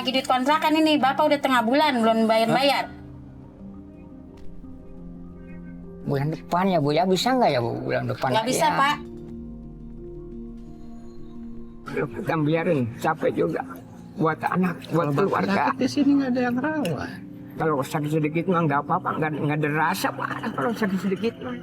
nagih duit kontrakan ini. Bapak udah tengah bulan belum bayar-bayar. Bulan depan ya Bu ya, bisa nggak ya Bu bulan depan? Nggak bisa ya. Pak. Kita biarin, capek juga buat anak, buat keluarga. Di sini nggak ada yang rawat. Kalau sakit sedikit mah nggak apa-apa, nggak ada rasa Pak. Kalau sakit sedikit mah.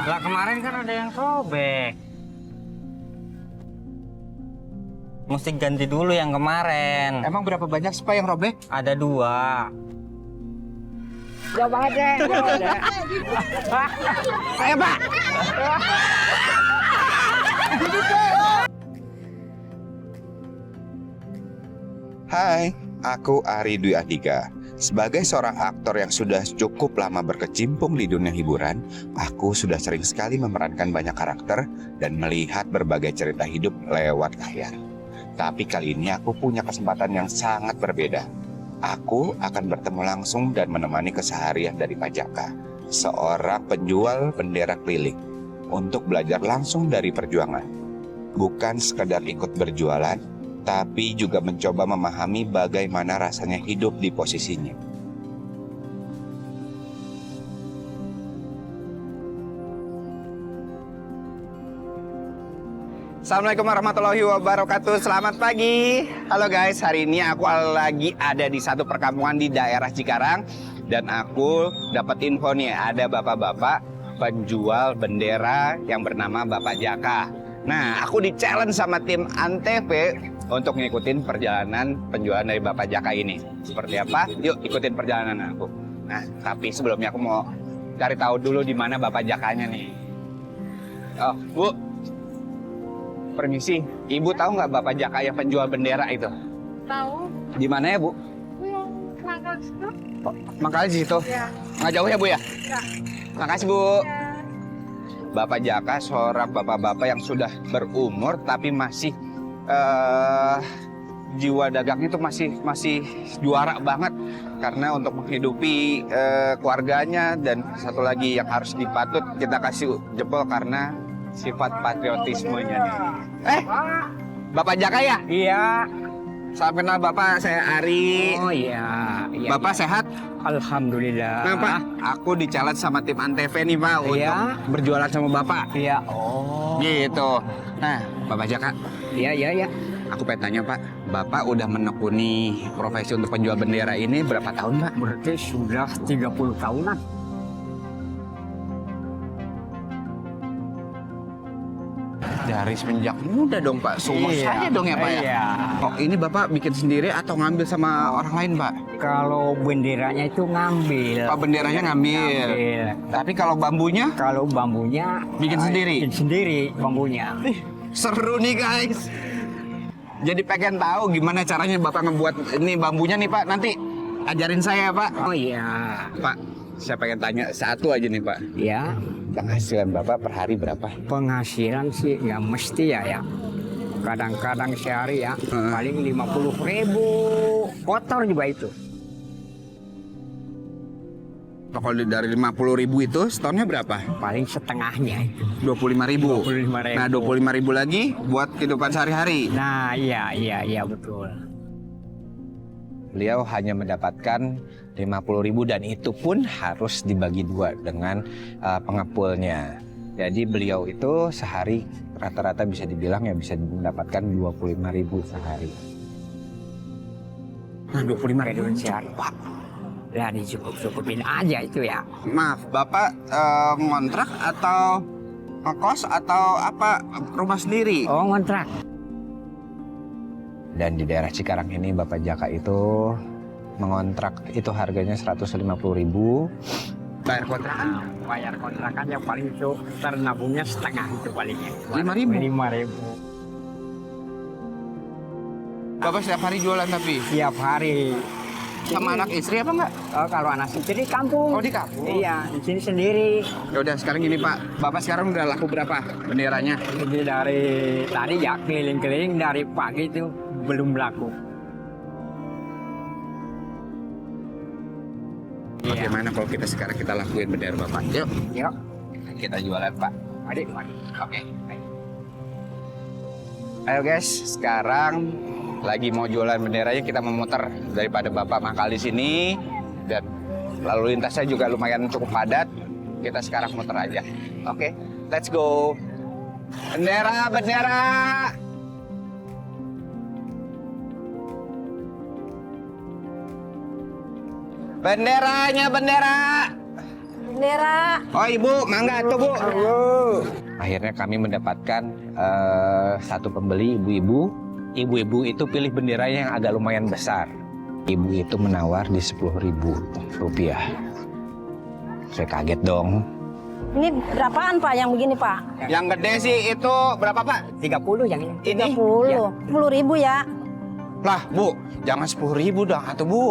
Lah kemarin kan ada yang sobek. Mesti ganti dulu yang kemarin. Emang berapa banyak spa yang robek? Ada 2. Gak ada. Ayo Pak. Hai, aku Ari Dwi Andika. Sebagai seorang aktor yang sudah cukup lama berkecimpung di dunia hiburan, aku sudah sering sekali memerankan banyak karakter dan melihat berbagai cerita hidup lewat layar. Tapi kali ini aku punya kesempatan yang sangat berbeda. Aku akan bertemu langsung dan menemani keseharian dari Pak Jaka, seorang penjual bendera keliling, untuk belajar langsung dari perjuangan. Bukan sekedar ikut berjualan, tapi juga mencoba memahami bagaimana rasanya hidup di posisinya. Assalamualaikum warahmatullahi wabarakatuh. Selamat pagi. Halo guys, hari ini aku lagi ada di satu perkampungan di daerah Cikarang. Dan aku dapat info nih, ada bapak-bapak penjual bendera yang bernama Bapak Jaka. Nah, aku di-challenge sama tim Antv untuk ngikutin perjalanan penjualan dari Bapak Jaka ini. Seperti apa? Yuk ikutin perjalanan aku. Nah, tapi sebelumnya aku mau cari tahu dulu di mana Bapak Jakanya nih. Oh, Bu. Permisi, Ibu tahu nggak Bapak Jaka yang penjual bendera itu? Tahu? Di mana ya, Bu? Mangkal situ. Oh, makanya di situ. Ya. Nggak jauh ya, Bu ya? Ya. Makasih, Bu. Bapak Jaka seorang bapak-bapak yang sudah berumur tapi masih jiwa dagangnya itu masih juara banget karena untuk menghidupi keluarganya, dan satu lagi yang harus dipatut kita kasih jempol karena sifat patriotismenya nih. Bapak Jaka ya? Iya. Salam kenal Bapak, saya Ari. Oh iya. Bapak sehat? Alhamdulillah. Nah Pak, aku di-challenge sama tim Antv nih Pak untuk berjualan sama Bapak. Iya. Oh. Gitu. Nah, Bapak Jaka, Iya. aku pengen tanya Pak, Bapak udah menekuni profesi untuk penjual bendera ini berapa tahun Pak? Berarti sudah 30 tahunan. Dari semenjak muda dong Pak, seumur Iya. saya dong ya Pak ya? Iya. Oh, ini Bapak bikin sendiri atau ngambil sama orang lain Pak? Kalau benderanya itu ngambil. Pak, benderanya ngambil. Tapi kalau bambunya Kalau bambunya Bikin sendiri? Bikin sendiri bambunya. seru nih guys. Jadi pengen tahu gimana caranya Bapak ngebuat ini bambunya nih Pak. Nanti ajarin saya Pak. Oh iya. Pak, saya pengen tanya satu aja nih Pak. Ya, Penghasilan Bapak per hari berapa? penghasilan sih ya mesti ya. Kadang-kadang sehari ya paling 50.000. Kotor juga itu. Kalau dari 50.000 itu setonnya berapa? Paling setengahnya itu. 25.000. 25.000. Nah, 25.000 lagi buat kehidupan sehari-hari. Nah, iya betul. Beliau hanya mendapatkan 50.000 dan itu pun harus dibagi 2 dengan pengepulnya. Jadi beliau itu sehari rata-rata bisa dibilang ya bisa mendapatkan 25.000 sehari. Nah, 25.000 sehari. Pak. Ya dicukup-cukupin aja itu ya. Maaf, Bapak ngontrak atau ngekos atau apa, rumah sendiri? Oh, ngontrak. Dan di daerah Cikarang ini Bapak Jaka itu mengontrak itu harganya 150.000. Bayar kontrakan? Bayar kontrakannya paling itu ternabungnya setengah itu palingnya. 5.000? 5.000. Bapak setiap hari jualan tapi? Tiap hari. Sama anak istri apa enggak? Oh, kalau anak istri di kampung. Oh, di kampung? Iya, di sini sendiri. Ya udah, sekarang gini Pak. Bapak sekarang udah laku berapa benderanya? Jadi dari tadi ya keliling-keliling dari pagi itu belum laku. Bagaimana kalau kita sekarang kita lakuin bendera Bapak? Yuk. Yuk. Kita jualan Pak. Adik, mari. Oke. Ayo guys, sekarang lagi mau jualan benderanya, kita memutar daripada Bapak mangkal di sini dan lalu lintasnya juga lumayan cukup padat. Kita sekarang muter aja. Oke, let's go. Bendera, bendera. Benderanya, bendera. Bendera. Oh ibu, mangga tuh bu. Akhirnya kami mendapatkan satu pembeli ibu-ibu. Ibu-ibu itu pilih benderanya yang agak lumayan besar. Ibu itu menawar di 10.000 rupiah. Saya kaget dong. Ini berapaan Pak yang begini Pak? Yang gede sih itu berapa Pak? 30 yang ini. Ini? 10. 10.000 ya. Lah bu, jangan 10.000 dong atau bu.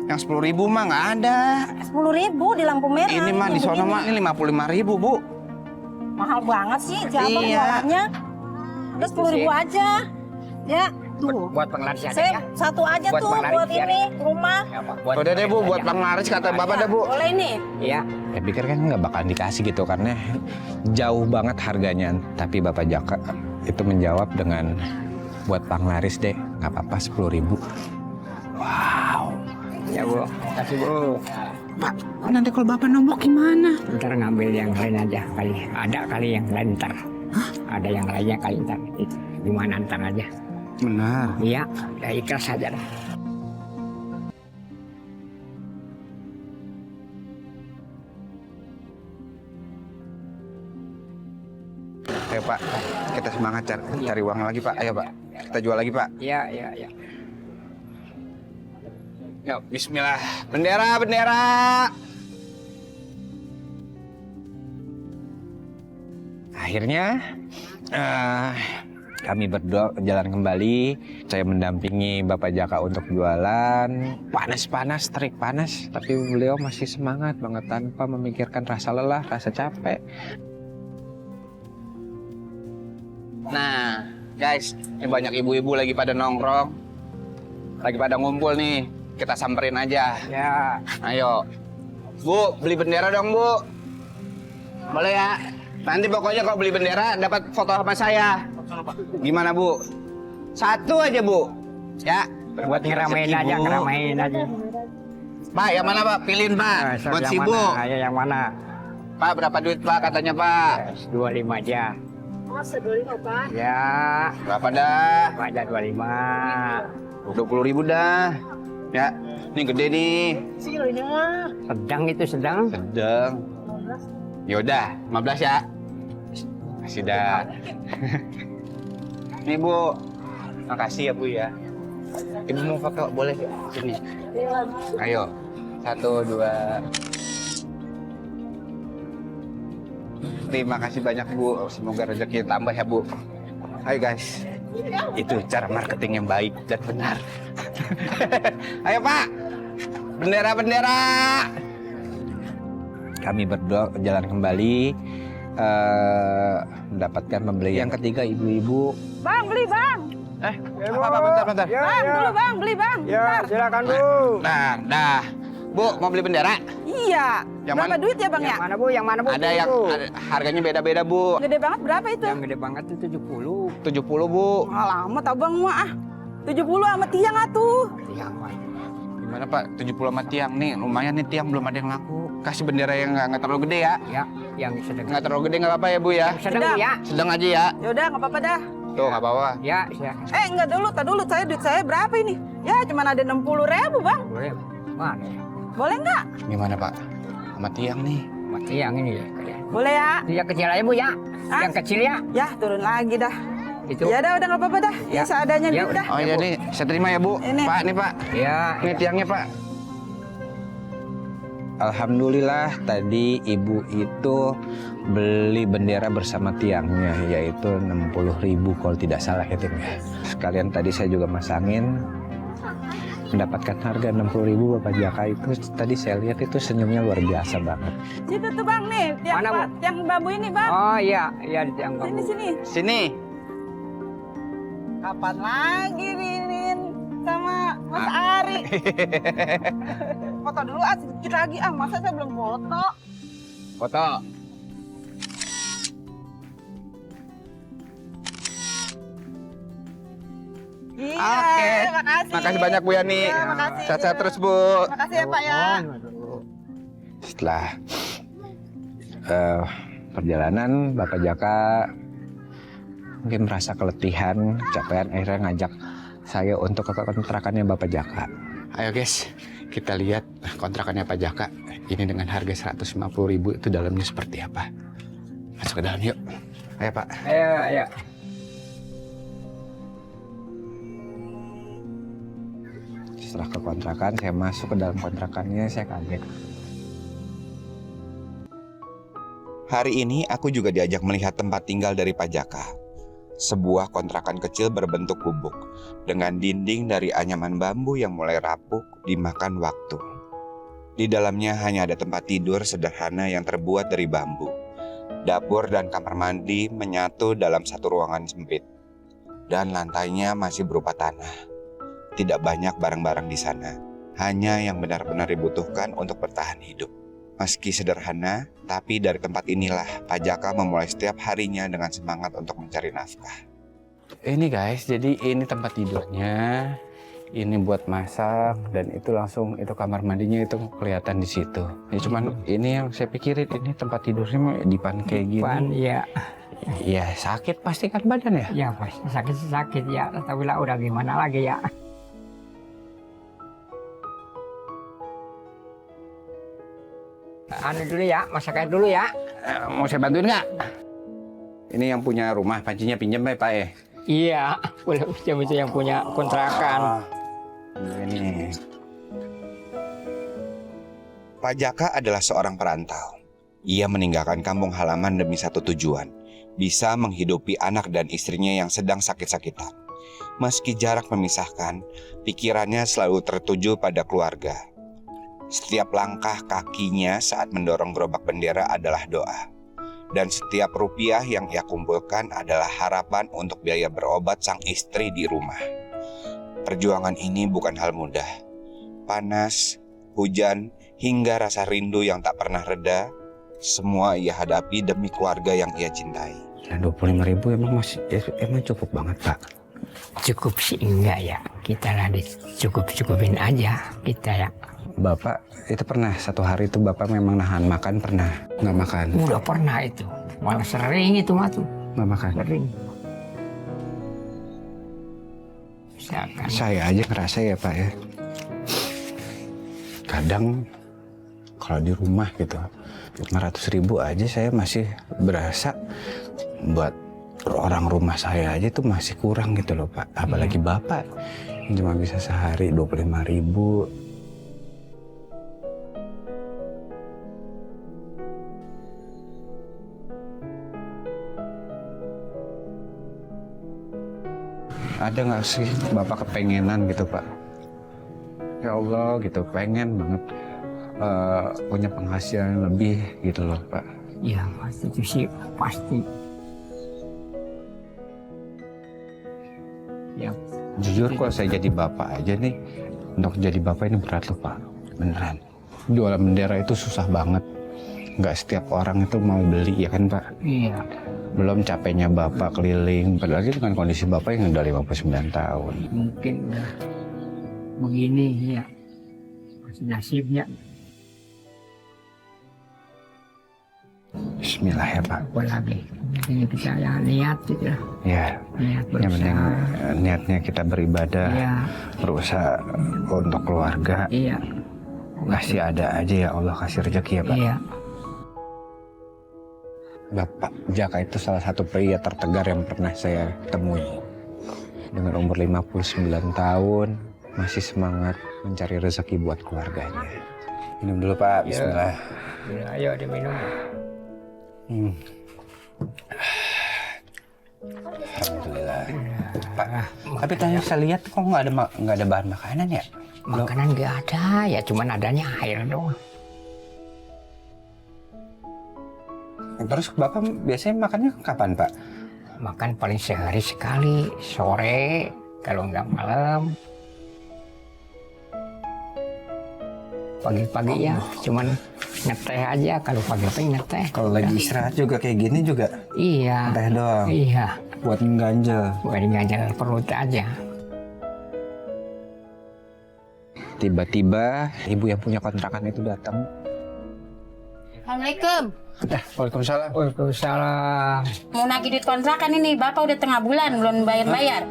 Yang 10.000 mah nggak ada. 10.000 di lampu merah. Ini mah di sono mah ini 55.000 bu. Mahal banget sih, siapa Iya. jualannya? Udah 10.000 aja. Ya, tuh. Buat penglaris aja Saya ya. satu aja Buat tuh penglaris buat biar- ini rumah. Ya, Pak. Buat Udah deh bu, buat penglaris penglaris kata bapak dah bu. Boleh nih. Iya. Saya pikir kan nggak bakal dikasih gitu karena jauh banget harganya. Tapi Bapak Jaka itu menjawab dengan buat panglaris deh, nggak apa-apa 10.000. Ya bu, kasih bu. Pak, nanti kalau bapak nombok gimana? Ntar ngambil yang lain aja kali. Ada kali yang lain ntar. Ada yang lainnya kali ntar. Itu gimana ntar aja. Benar. Iya, ya ikhlas saja dah. Ayo pak, kita semangat cari uang lagi pak. Ayo pak, kita jual lagi pak. Iya, iya, iya. Yuk, Bismillah. Bendera, bendera. Akhirnya kami berdua jalan kembali. Saya mendampingi Bapak Jaka untuk jualan. Panas-panas, terik panas. Tapi beliau masih semangat banget tanpa memikirkan rasa lelah, rasa capek. Nah, guys, ini banyak ibu-ibu lagi pada nongkrong. Lagi pada ngumpul nih. Kita samperin aja. Ya, Ayo. Bu, beli bendera dong, Bu. Boleh ya? Nanti pokoknya kalau beli bendera dapat foto sama saya. Gimana, Bu? Satu aja, Bu. Ya. buat ngeramein Rezeki, aja, Bu. ngeramein aja. Pak, yang mana, Pak? Pilihin, Pak. Sok Buat yang si mana? Bu. Ayo yang mana? Pak, berapa duit, Pak? Katanya, Pak. 25 aja. Oh, 25 Pak. Ya, Berapa dah? aja 25. 20.000 dah. Ya. Ini gede nih. Sedang itu sedang. Sedang. Yaudah, 15 ya. Kasih dah. Nih Bu, makasih ya Bu ya. Ibu mau foto boleh sini. Ayo, 1, 2. Terima kasih banyak Bu. Semoga rezeki tambah ya Bu. Ayo guys, itu cara marketing yang baik dan benar. Ayo Pak, bendera-bendera. Kami berdua jalan kembali. Mendapatkan pembeli yang ketiga, ibu-ibu. Bang, beli Bang. Apa, bentar. Bang, dulu Bang, beli Bang. Ya, silakan Bu. Nah, dah. Bu, mau beli bendera? Iya. Yang Berapa mana? duit ya Bang Yang ya? mana Bu? Yang mana Bu? Ada yang harganya beda-beda Bu. Gede banget berapa itu? Yang gede banget itu 70. 70 Bu. Alamat abang mah ah. 70 sama tiang atuh. Yang mana? Gimana Pak? 70 sama tiang nih. Lumayan nih tiang belum ada yang laku. Kasih bendera yang nggak terlalu gede ya. Ya, yang sedang. Nggak terlalu gede nggak apa-apa ya Bu ya. Sedang Bu ya. Sedang aja ya. Yaudah nggak apa-apa dah. Tuh nggak apa-apa. Ya, ya. Enggak dulu, tak dulu. Duit saya berapa ini? Ya cuma ada 60.000 Bang. Boleh. Mana? ya? Boleh nggak? Gimana Pak? Sama tiang nih. Mati yang ini ya. Boleh ya? Yang kecil aja Bu ya. Hah? Yang kecil ya. Ya turun lagi dah. Itu. Ya udah nggak apa-apa dah. Ya Ya. seadanya Ya duit udah. dah. Oh iya nih, saya terima ya Bu. Ini. Pak, nih Pak. Ya, Ini tiangnya Pak. Alhamdulillah tadi ibu itu beli bendera bersama tiangnya, yaitu 60.000 kalau tidak salah ya Tim ya. Sekalian tadi saya juga masangin, mendapatkan harga 60.000. Bapak Jaka itu tadi saya lihat itu senyumnya luar biasa banget. Situ tuh Bang nih, tiang, Mana, Bu? tiang bambu ini Bang. Oh iya, iya yang Sini kamu. sini. Sini. Kapan lagi Ririn sama Mas Ari? Foto dulu ah, sedikit lagi ah. Masa saya belum foto? Foto. Iya, Oke. makasih. Makasih banyak Bu Yani. Iya, makasih. Sehat-sehat terus Bu. Makasih ya Pak ya. Setelah perjalanan, Bapak Jaka mungkin merasa keletihan, kecapean, akhirnya ngajak saya untuk ke kontrakannya Bapak Jaka. Ayo guys, kita lihat kontrakannya Pak Jaka. Ini dengan harga 150.000 itu dalamnya seperti apa. Masuk ke dalam yuk. Ayo Pak. Ayo. Setelah ke kontrakan, saya masuk ke dalam kontrakannya, saya kaget. Hari ini aku juga diajak melihat tempat tinggal dari Pak Jaka. Sebuah kontrakan kecil berbentuk gubuk dengan dinding dari anyaman bambu yang mulai rapuh dimakan waktu. Di dalamnya hanya ada tempat tidur sederhana yang terbuat dari bambu. Dapur dan kamar mandi menyatu dalam satu ruangan sempit. Dan lantainya masih berupa tanah. Tidak banyak barang-barang di sana, hanya yang benar-benar dibutuhkan untuk bertahan hidup. Meski sederhana, tapi dari tempat inilah Pak Jaka memulai setiap harinya dengan semangat untuk mencari nafkah. Ini guys, jadi ini tempat tidurnya, ini buat masak, dan itu langsung itu kamar mandinya itu kelihatan di situ. Ya, cuman ini yang saya pikirin, ini tempat tidurnya mah dipan kayak gini. Pan, ya. Ya sakit pasti kan badan ya. Ya pasti sakit ya. Tapi lah udah gimana lagi ya. Anu dulu ya, masak air dulu ya. Mau saya bantuin nggak? Ini yang punya rumah, pancinya pinjam ya Pak ya? Iya, boleh pinjam itu yang punya kontrakan. Ini. Pak Jaka adalah seorang perantau. Ia meninggalkan kampung halaman demi satu tujuan, bisa menghidupi anak dan istrinya yang sedang sakit-sakitan. Meski jarak memisahkan, pikirannya selalu tertuju pada keluarga. Setiap langkah kakinya saat mendorong gerobak bendera adalah doa. Dan setiap rupiah yang ia kumpulkan adalah harapan untuk biaya berobat sang istri di rumah. Perjuangan ini bukan hal mudah. Panas, hujan, hingga rasa rindu yang tak pernah reda, semua ia hadapi demi keluarga yang ia cintai. Nah, 25.000 emang cukup banget Pak. Cukup sih enggak ya. Kita lah dicukup-cukupin aja kita ya. Bapak itu pernah satu hari itu Bapak memang nahan makan, pernah nggak makan? Udah pernah itu. Malah sering itu mah tuh. Nggak makan? Sering. Misalkan. Saya aja ngerasa ya Pak ya. Kadang kalau di rumah gitu 500.000 aja saya masih berasa buat orang rumah saya aja tuh masih kurang gitu loh Pak. Apalagi Bapak yang cuma bisa sehari 25.000. Ada nggak sih Bapak kepengenan gitu Pak? Ya Allah gitu, pengen banget punya penghasilan lebih gitu loh Pak. Ya pasti itu sih, pasti. Ya. Jujur kalau saya jadi Bapak aja nih, untuk jadi Bapak ini berat loh Pak, beneran. Jualan bendera itu susah banget. Nggak setiap orang itu mau beli ya kan Pak? Iya. Belum capeknya Bapak keliling, padahal dengan kondisi Bapak yang udah 59 tahun. Mungkin udah begini ya. Nasibnya. Bismillah ya Pak. Apalagi ini kita ya niat gitu lah. Ya, Niat yang penting berusaha. niatnya kita beribadah, Iya. berusaha untuk keluarga. Iya. Kasih ada aja ya Allah, kasih rezeki ya Pak. Iya. Bapak Jaka itu salah satu pria tertegar yang pernah saya temui. Dengan umur 59 tahun, masih semangat mencari rezeki buat keluarganya. Minum dulu Pak, bismillah. Ya, ayo diminum. Alhamdulillah. Pak, tapi tadi saya lihat kok nggak ada bahan makanan ya? Makanan nggak ada, ya cuman adanya air doang. Terus Bapak biasanya makannya kapan Pak? Makan paling sehari sekali, sore, kalau nggak malam. Pagi-pagi ya, cuman ngeteh aja, kalau pagi-pagi ngeteh. Kalau lagi istirahat juga kayak gini juga Iya. teh doang, Iya, buat ngeganjel. bukan ganjal perut aja. tiba-tiba ibu yang punya kontrakan itu datang. Assalamualaikum. Waalaikumsalam. Waalaikumsalam. Mau nagih duit kontrakan ini, Bapak udah tengah bulan belum bayar-bayar.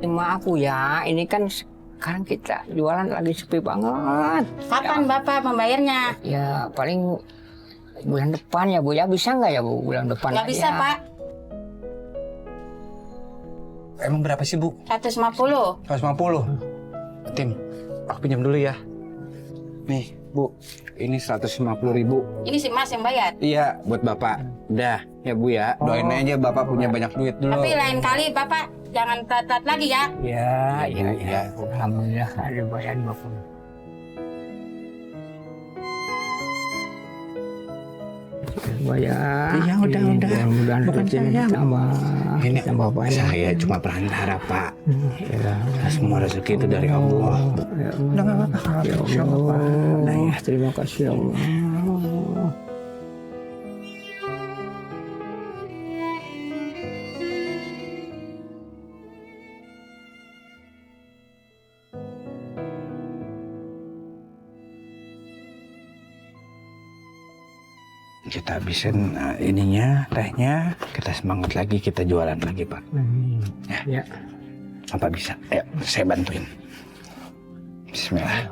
Maaf Bu ya, ini kan sekarang kita jualan lagi sepi banget. Kapan Bapak membayarnya? Ya paling bulan depan ya Bu ya, bisa nggak ya Bu bulan depan? Nggak bisa aja? Pak, Emang berapa sih Bu? 150. 150. Tim, aku pinjam dulu ya. Nih Bu, ini 150.000. Ini si Mas yang bayar. Iya, buat Bapak. Udah ya Bu ya, doain aja Bapak punya banyak duit dulu. Tapi lain kali Bapak jangan telat-telat lagi ya. Ya. Alhamdulillah ada bayar 20. Bayar. Iya, udah. Mudah-mudahan Bukan rezeki saya. tambah. Ini tambah banyak. saya cuma perantara Pak. Ya. Semua rezeki itu dari Allah. Ya Udah nggak apa-apa. Ya Insya Allah. Nah, Allah. ya. Terima kasih ya Allah. Kita habisin ininya, tehnya. Kita semangat lagi, kita jualan lagi Pak. Ya. Apa bisa? Ayo, saya bantuin. Bismillah.